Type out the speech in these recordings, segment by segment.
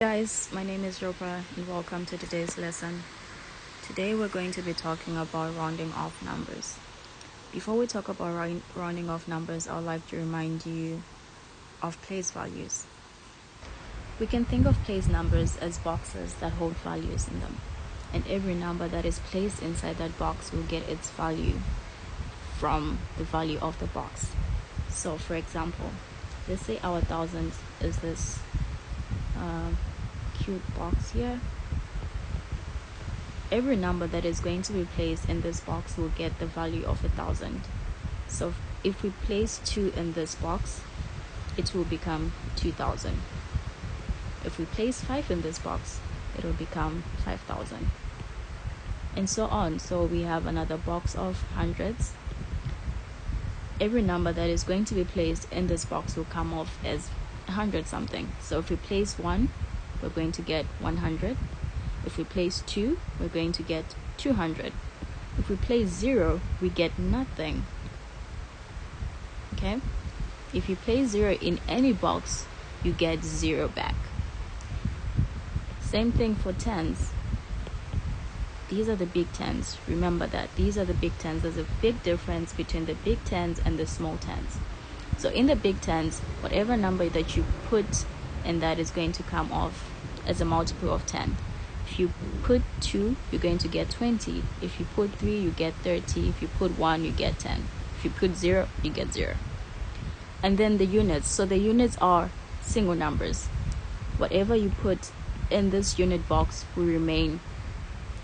Guys, my name is Ropa and welcome to today's lesson. Today we're going to be talking about rounding off numbers. Before we talk about rounding off numbers, I would like to remind you of place values. We can think of place numbers as boxes that hold values in them, and every number that is placed inside that box will get its value from the value of the box. So for example, let's say our thousands is this cute box here. Every number that is going to be placed in this box will get the value of 1,000. So if we place 2 in this box, it will become 2,000. If we place 5 in this box, it will become 5,000, and so on. So we have another box of hundreds. Every number that is going to be placed in this box will come off as 100 something. So if we place 1, we're going to get 100. If we place 2, we're going to get 200. If we place 0, we get nothing. Okay? If you place 0 in any box, you get 0 back. Same thing for tens. These are the big tens. Remember that. These are the big tens. There's a big difference between the big tens and the small tens. So in the big tens, whatever number that you put in that is going to come off as a multiple of 10. If you put 2, you're going to get 20. If you put 3, you get 30. If you put 1, you get 10. If you put 0, you get 0. And then the units. So the units are single numbers. Whatever you put in this unit box will remain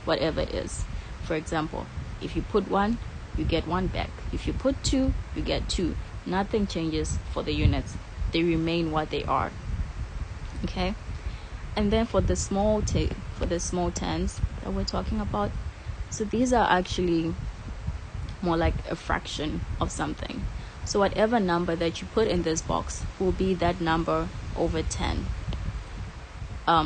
whatever it is. For example, if you put 1, you get 1 back. If you put 2, you get 2. Nothing changes for the units. They remain what they are. Okay? And then for the small tens that we're talking about, so these are actually more like a fraction of something. So whatever number that you put in this box will be that number over 10.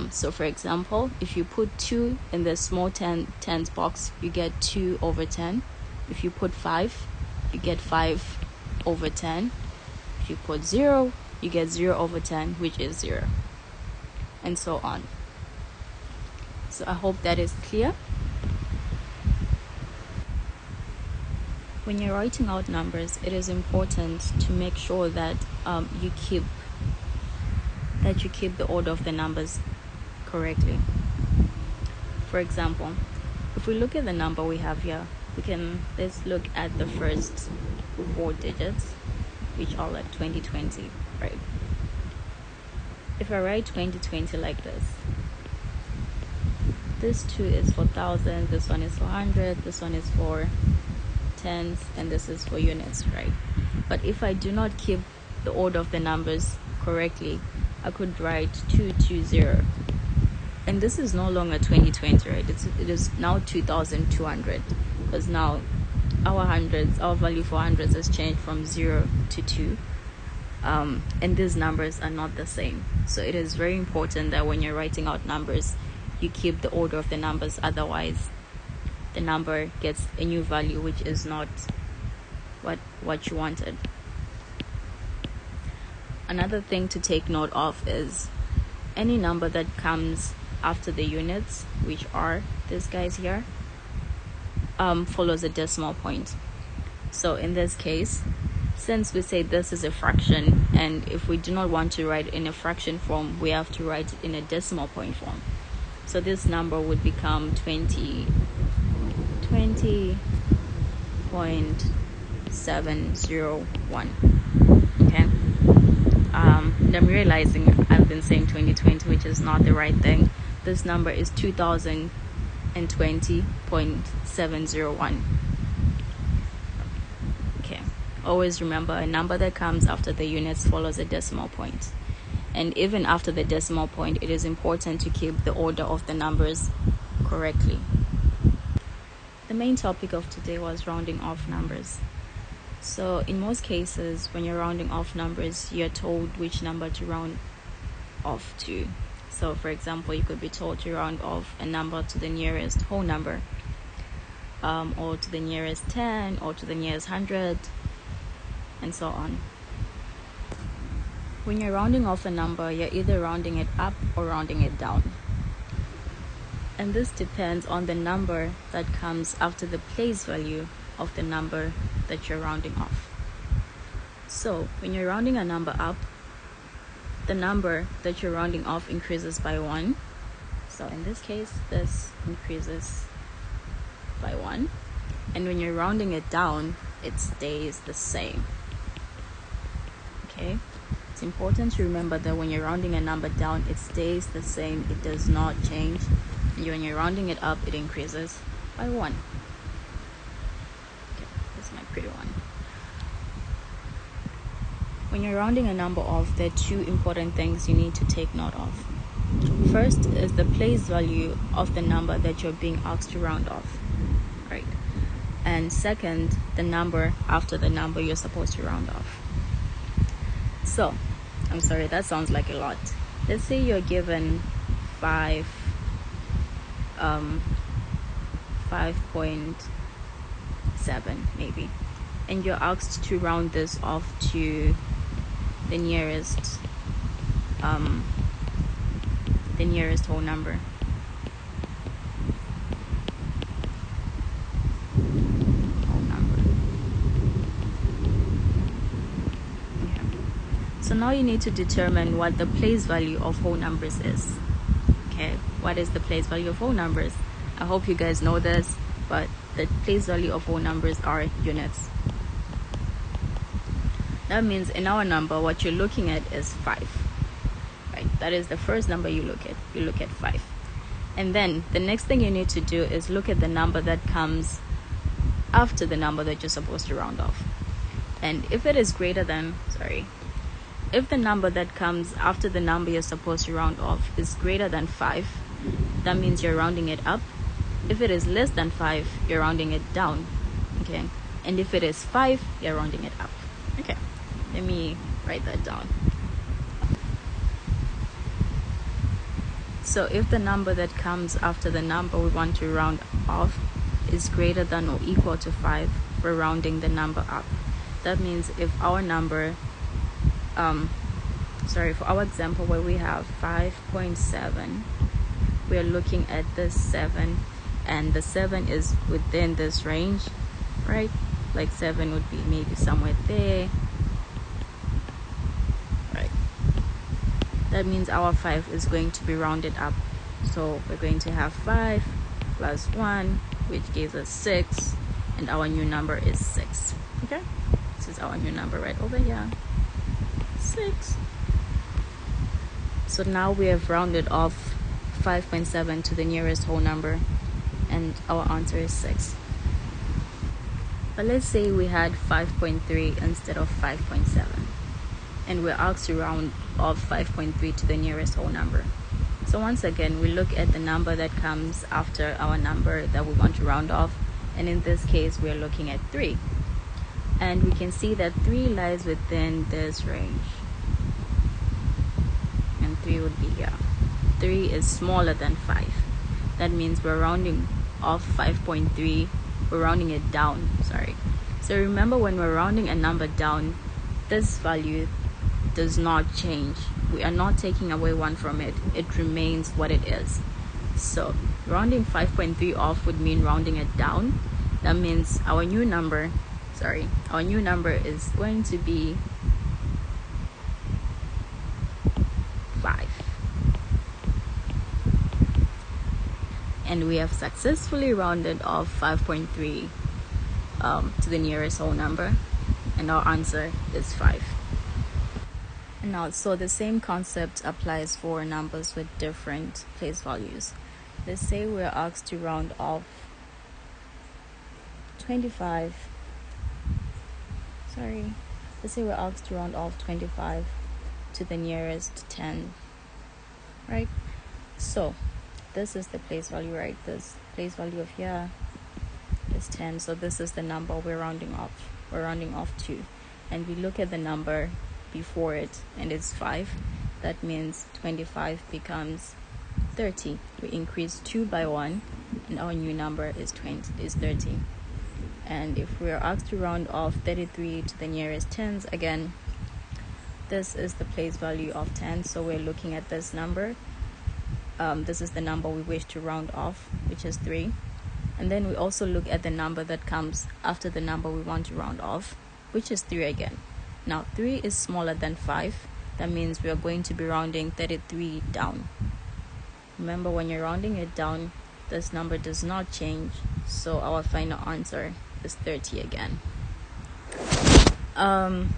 So for example, if you put 2 in the small tens box, you get 2 over 10. If you put 5, you get 5 over 10. If you put 0, you get 0 over 10, which is 0. And so on. So I hope that is clear. When you're writing out numbers, it is important to make sure that you keep the order of the numbers correctly. For example, if we look at the number we have here, let's look at the first 4 digits, which are like 2020, right? If I write 2020 like this 2 is for 1,000, this one is for 100, this one is for tens, and this is for units, right? But if I do not keep the order of the numbers correctly, I could write 220, and this is no longer 2020, right? It is now 2,200, because now our value for hundreds has changed from 0 to 2. And these numbers are not the same. So it is very important that when you're writing out numbers, you keep the order of the numbers. Otherwise, the number gets a new value, which is not what you wanted. Another thing to take note of is any number that comes after the units, which are these guys here, follows a decimal point. So in this case, since we say this is a fraction, and if we do not want to write in a fraction form, we have to write it in a decimal point form. So this number would become 20.701. Okay. And I'm realizing I've been saying 2020, which is not the right thing. This number is 2020.701. Always remember, a number that comes after the units follows a decimal point. And even after the decimal point, it is important to keep the order of the numbers correctly. The main topic of today was rounding off numbers. So in most cases, when you're rounding off numbers, you're told which number to round off to. So for example, you could be told to round off a number to the nearest whole number, or to the nearest 10, or to the nearest 100, and so on. When you're rounding off a number, you're either rounding it up or rounding it down. And this depends on the number that comes after the place value of the number that you're rounding off. So when you're rounding a number up, the number that you're rounding off increases by 1. So in this case, this increases by 1. And when you're rounding it down, it stays the same. Okay? It's important to remember that when you're rounding a number down, it stays the same. It does not change. And when you're rounding it up, it increases by 1. Okay, this is my pretty one. When you're rounding a number off, there are two important things you need to take note of. First is the place value of the number that you're being asked to round off, right? And second, the number after the number you're supposed to round off. So, I'm sorry, that sounds like a lot. Let's say you're given 5.7 maybe, and you're asked to round this off to the nearest whole number. So now you need to determine what the place value of whole numbers is. Okay, what is the place value of whole numbers? I hope you guys know this, but the place value of whole numbers are units. That means in our number, what you're looking at is 5. Right? That is the first number you look at. You look at 5. And then the next thing you need to do is look at the number that comes after the number that you're supposed to round off. And if it is greater than, if the number that comes after the number you're supposed to round off is greater than 5, that means you're rounding it up. If it is less than 5, you're rounding it down. Okay? And if it is 5, you're rounding it up. Okay, let me write that down. So if the number that comes after the number we want to round off is greater than or equal to 5, we're rounding the number up. That means if our number, for our example where we have 5.7, we're looking at this 7, and the 7 is within this range, right? Like 7 would be maybe somewhere there, right? That means our 5 is going to be rounded up. So we're going to have 5 plus 1, which gives us 6, and our new number is 6. Okay? This is our new number right over here. 6. So now we have rounded off 5.7 to the nearest whole number, and our answer is 6. But let's say we had 5.3 instead of 5.7, and we're asked to round off 5.3 to the nearest whole number. So once again, we look at the number that comes after our number that we want to round off, and in this case we're looking at 3, and we can see that 3 lies within this range, and 3 would be here. 3 is smaller than 5. That means we're rounding off 5.3, we're rounding it down, So remember, when we're rounding a number down, this value does not change. We are not taking away 1 from it. It remains what it is. So rounding 5.3 off would mean rounding it down. That means our new number is going to be 5. And we have successfully rounded off 5.3 to the nearest whole number, and our answer is 5. And now, so the same concept applies for numbers with different place values. Let's say we're asked to round off 25. Let's say we're asked to round off 25 to the nearest 10, right? So this is the place value, right? This place value of here is 10. So this is the number we're rounding off. We're rounding off to, and we look at the number before it, and it's 5. That means 25 becomes 30. We increase 2 by 1, and our new number is 30. And if we're asked to round off 33 to the nearest tens, again, this is the place value of 10, so we're looking at this number. This is the number we wish to round off, which is 3. And then we also look at the number that comes after the number we want to round off, which is 3 again. Now 3 is smaller than 5. That means we are going to be rounding 33 down. Remember, when you're rounding it down, this number does not change, so our final answer is 30 again.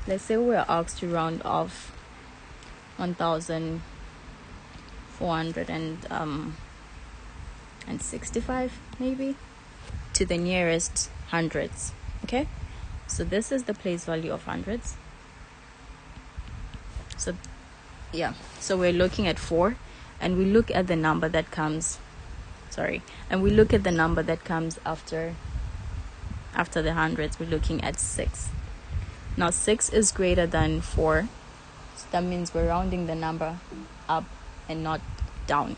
Let's say we're asked to round off 1,465 maybe to the nearest hundreds. Okay, so this is the place value of hundreds. So yeah, so we're looking at 4, and we look at the number that comes after the hundreds. We're looking at 6. Now 6 is greater than 4, so that means we're rounding the number up and not down.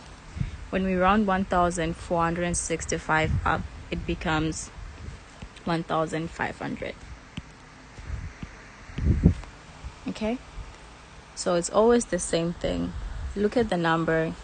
When we round 1,465 up, it becomes 1,500. Okay, so it's always the same thing. Look at the number